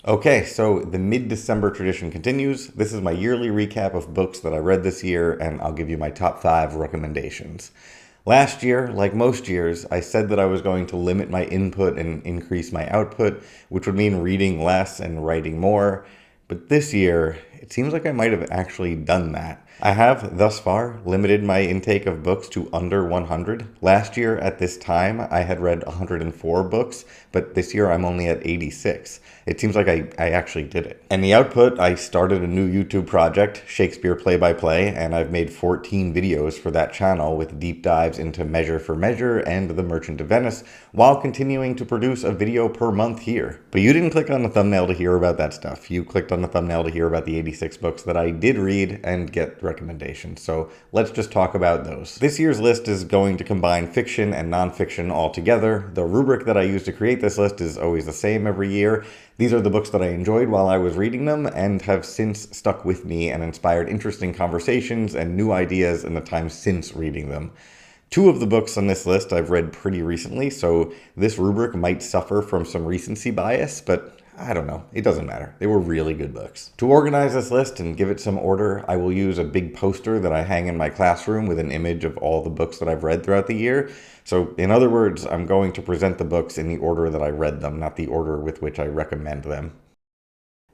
Okay, so the mid-December tradition continues. This is my yearly recap of books that I read this year, and I'll give you my top 5 recommendations. Last year, like most years, I said that I was going to limit my input and increase my output, which would mean reading less and writing more. But this year, it seems like I might have actually done that. I have, thus far, limited my intake of books to under 100. Last year, at this time, I had read 104 books, but this year I'm only at 86. It seems like I actually did it. And the output, I started a new YouTube project, Shakespeare Play-by-Play, and I've made 14 videos for that channel with deep dives into Measure for Measure and The Merchant of Venice, while continuing to produce a video per month here. But you didn't click on the thumbnail to hear about that stuff. You clicked on the thumbnail to hear about the 86 books that I did read and get recommendations. So let's just talk about those. This year's list is going to combine fiction and nonfiction all together. The rubric that I use to create this list is always the same every year. These are the books that I enjoyed while I was reading them and have since stuck with me and inspired interesting conversations and new ideas in the time since reading them. 2 of the books on this list I've read pretty recently, so this rubric might suffer from some recency bias, but I don't know. It doesn't matter. They were really good books. To organize this list and give it some order, I will use a big poster that I hang in my classroom with an image of all the books that I've read throughout the year. So, in other words, I'm going to present the books in the order that I read them, not the order with which I recommend them.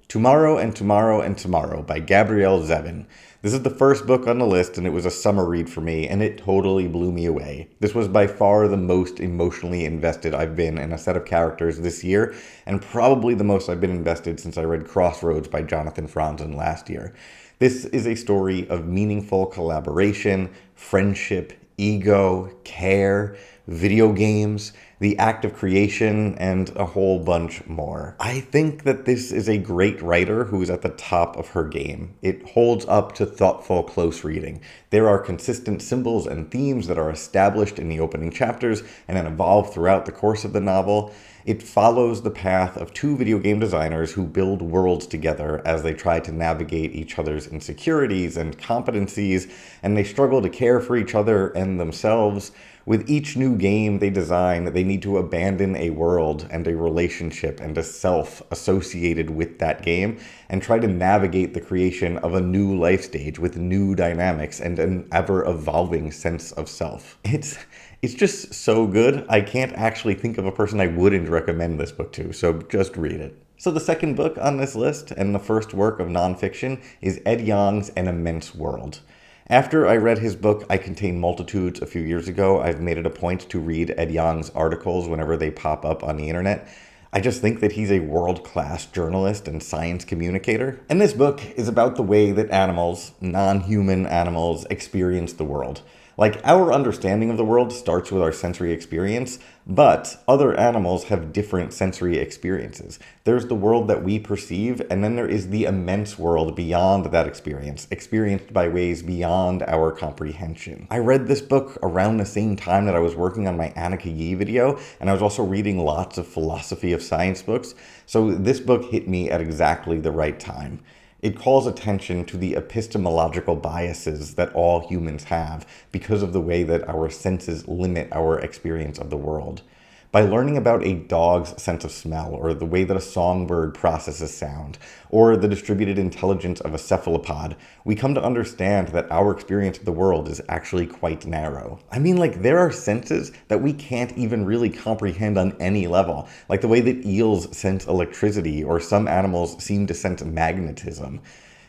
Tomorrow and Tomorrow and Tomorrow by Gabrielle Zevin. This is the first book on the list, and it was a summer read for me, and it totally blew me away. This was by far the most emotionally invested I've been in a set of characters this year, and probably the most I've been invested since I read Crossroads by Jonathan Franzen last year. This is a story of meaningful collaboration, friendship, ego, care, video games, the act of creation, and a whole bunch more. I think that this is a great writer who is at the top of her game. It holds up to thoughtful, close reading. There are consistent symbols and themes that are established in the opening chapters and then evolve throughout the course of the novel. It follows the path of 2 video game designers who build worlds together as they try to navigate each other's insecurities and competencies, and they struggle to care for each other and themselves. With each new game they design, they need to abandon a world and a relationship and a self associated with that game and try to navigate the creation of a new life stage with new dynamics and an ever-evolving sense of self. It's just so good. I can't actually think of a person I wouldn't recommend this book to, so just read it. So the second book on this list, and the first work of nonfiction, is Ed Yong's An Immense World. After I read his book, I Contain Multitudes, a few years ago, I've made it a point to read Ed Yong's articles whenever they pop up on the internet. I just think that he's a world-class journalist and science communicator. And this book is about the way that animals, non-human animals, experience the world. Like, our understanding of the world starts with our sensory experience, but other animals have different sensory experiences. There's the world that we perceive, and then there is the immense world beyond that experience, experienced by ways beyond our comprehension. I read this book around the same time that I was working on my Annika Yee video, and I was also reading lots of philosophy of science books, so this book hit me at exactly the right time. It calls attention to the epistemological biases that all humans have because of the way that our senses limit our experience of the world. By learning about a dog's sense of smell, or the way that a songbird processes sound, or the distributed intelligence of a cephalopod, we come to understand that our experience of the world is actually quite narrow. I mean, like, there are senses that we can't even really comprehend on any level, like the way that eels sense electricity, or some animals seem to sense magnetism.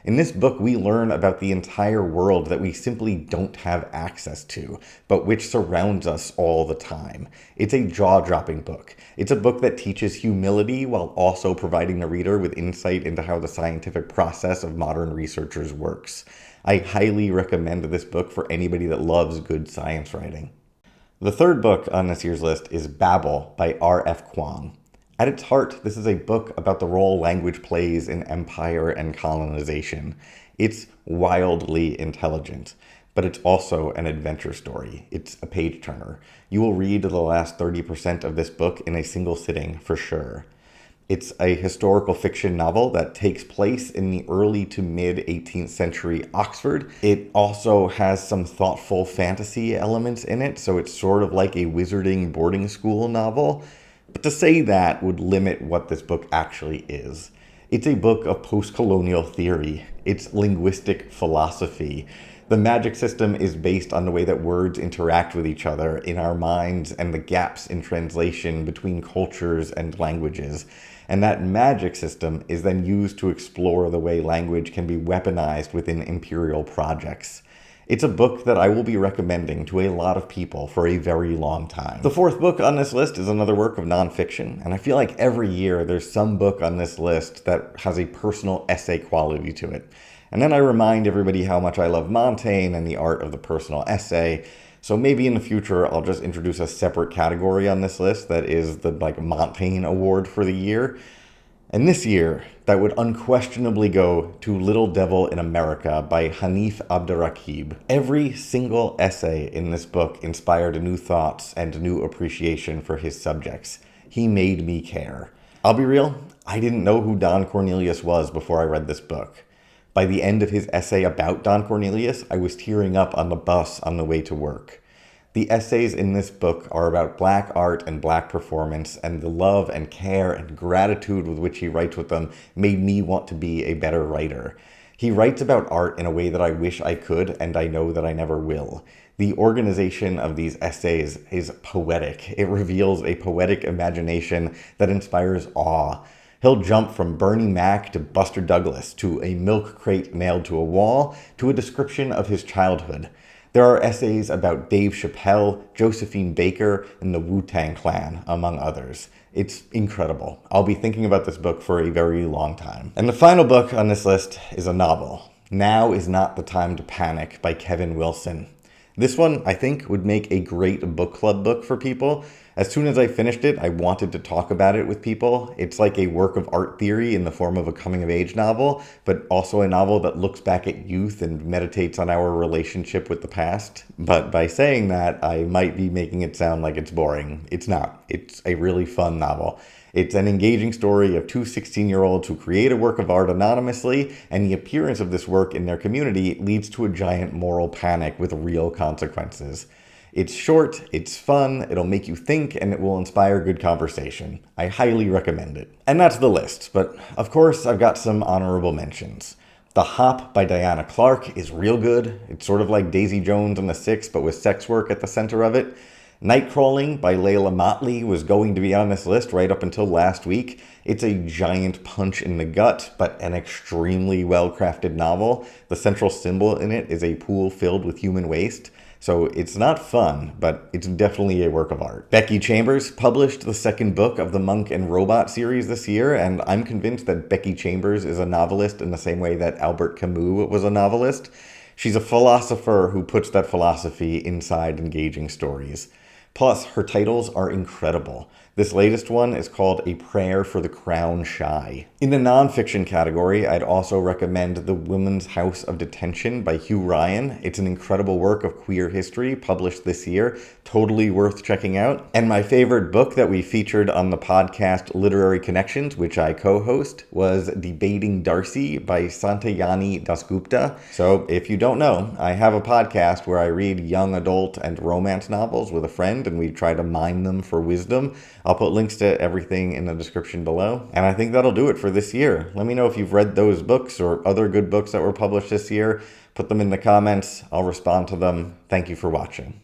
In this book, we learn about the entire world that we simply don't have access to, but which surrounds us all the time. It's a jaw-dropping book. It's a book that teaches humility while also providing the reader with insight into how the scientific process of modern researchers works. I highly recommend this book for anybody that loves good science writing. The third book on this year's list is Babel by R.F. Kuang. At its heart, this is a book about the role language plays in empire and colonization. It's wildly intelligent, but it's also an adventure story. It's a page-turner. You will read the last 30% of this book in a single sitting for sure. It's a historical fiction novel that takes place in the early to mid-18th century Oxford. It also has some thoughtful fantasy elements in it, so it's sort of like a wizarding boarding school novel. But to say that would limit what this book actually is. It's a book of post-colonial theory. It's linguistic philosophy. The magic system is based on the way that words interact with each other in our minds and the gaps in translation between cultures and languages. And that magic system is then used to explore the way language can be weaponized within imperial projects. It's a book that I will be recommending to a lot of people for a very long time. The fourth book on this list is another work of nonfiction, and I feel like every year there's some book on this list that has a personal essay quality to it. And then I remind everybody how much I love Montaigne and the art of the personal essay. So maybe in the future I'll just introduce a separate category on this list that is the Montaigne Award for the year. And this year, that would unquestionably go to Little Devil in America by Hanif Abdurraqib. Every single essay in this book inspired new thoughts and new appreciation for his subjects. He made me care. I'll be real, I didn't know who Don Cornelius was before I read this book. By the end of his essay about Don Cornelius, I was tearing up on the bus on the way to work. The essays in this book are about Black art and Black performance, and the love and care and gratitude with which he writes with them made me want to be a better writer. He writes about art in a way that I wish I could, and I know that I never will. The organization of these essays is poetic. It reveals a poetic imagination that inspires awe. He'll jump from Bernie Mac to Buster Douglas, to a milk crate nailed to a wall, to a description of his childhood. There are essays about Dave Chappelle, Josephine Baker, and the Wu-Tang Clan, among others. It's incredible. I'll be thinking about this book for a very long time. And the final book on this list is a novel. Now Is Not the Time to Panic by Kevin Wilson. This one, I think, would make a great book club book for people. As soon as I finished it, I wanted to talk about it with people. It's like a work of art theory in the form of a coming-of-age novel, but also a novel that looks back at youth and meditates on our relationship with the past. But by saying that, I might be making it sound like it's boring. It's not. It's a really fun novel. It's an engaging story of two 16-year-olds who create a work of art anonymously, and the appearance of this work in their community leads to a giant moral panic with real consequences. It's short, it's fun, it'll make you think, and it will inspire good conversation. I highly recommend it. And that's the list, but of course I've got some honorable mentions. The Hop by Diana Clarke is real good. It's sort of like Daisy Jones and the Six, but with sex work at the center of it. Nightcrawling by Leila Mottley was going to be on this list right up until last week. It's a giant punch in the gut, but an extremely well-crafted novel. The central symbol in it is a pool filled with human waste. So it's not fun, but it's definitely a work of art. Becky Chambers published the second book of the Monk and Robot series this year, and I'm convinced that Becky Chambers is a novelist in the same way that Albert Camus was a novelist. She's a philosopher who puts that philosophy inside engaging stories. Plus, her titles are incredible. This latest one is called A Prayer for the Crown Shy. In the nonfiction category, I'd also recommend The Woman's House of Detention by Hugh Ryan. It's an incredible work of queer history published this year, totally worth checking out. And my favorite book that we featured on the podcast Literary Connections, which I co-host, was Debating Darcy by Sayantani DasGupta. So if you don't know, I have a podcast where I read young adult and romance novels with a friend, and we try to mine them for wisdom. I'll put links to everything in the description below. And I think that'll do it for this year. Let me know if you've read those books or other good books that were published this year. Put them in the comments. I'll respond to them. Thank you for watching.